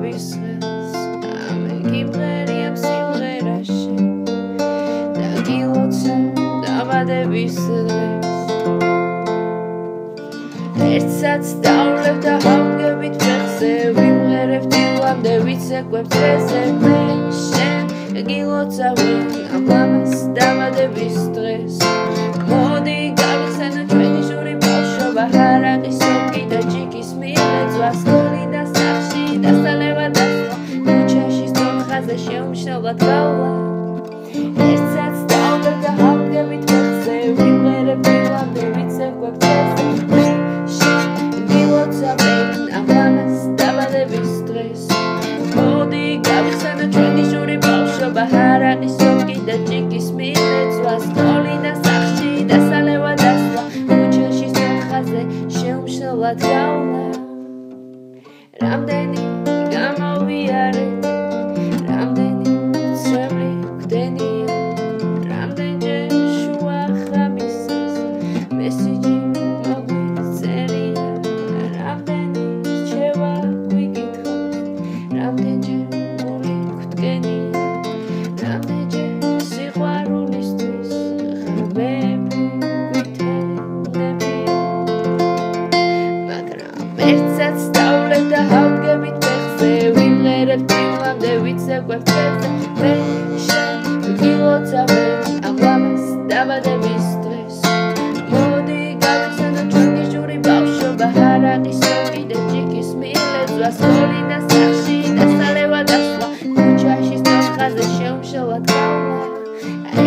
გამისხეს ამე გიმღერია სიმღერაში და გილოცა დამადების დღეს ერთსაც დავვლებ და ავდგებით ფეხზე ვიმღერებთ ილამდე ვიცეკვებთ ეზზე მე შენ გილოცავენ ამ ლამას დამადების დღეს მოდი გავიხსენო ჩვენი ჟური ბავშვობა ჰარაყის ოლქი და ჯიქის მილეძვა სკოლი და სახში დასწავლება დასვა ქუჩაში სწორხაზე შეუმჩნევლად გავლა ერთსაც დავვლებ და ავდგებით ფეხზე ვიმღერებთ ილამდე ვიცეკვებთ ეზზე მე შენ გილოცავენ ამ ლამას დამადების დღეს მოდი გავიხსენო ჩვენი ჟური ბავშვობა ჰარაყის ოლქი და ჯიქის მილეძვა სკოლი და სახში დასწავლება დასვა ქუჩაში სწორხაზე შეუმჩნევლად გავლა რამდენი გამოვიარეთ რამდენი ცრემლი გვდენია რამდენჯერ შუა ხამისას მესიჯი მოგვიწერია რამდენი რჩევა გვიკითხავს რამდენჯერ მული გვდგენია რამდენჯერ სიყვარულისთვის ღამები გვითელდებია მაგრამ ერთსაც დავვლებ და ავდგებით ფეხზე ვიმღერებთ ილამდე ვიცეკვებთ ეზზე მე შენ გილოცავენ ამ ლამას დამადების დღეს მოდი გავიხსენო ჩვენი ჟური ბავშვობა ჰარაყის ოლქი და ჯიქის მილეძვა სკოლი და სახში დასწავლება დასვა ქუჩაში სწორხაზე შეუმჩნევლად გავლა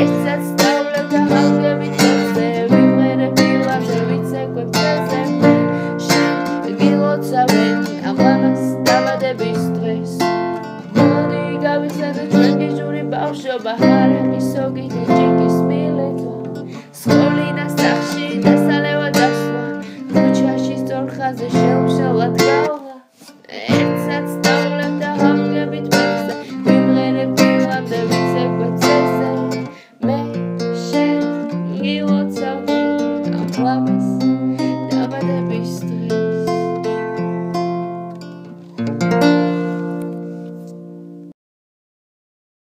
ერთსაც დავვლებ და ავდგებით ფეხზე ვიმღერებთ ილამდე ვიცეკვებთ ეზზე მე შენ გილოცავენ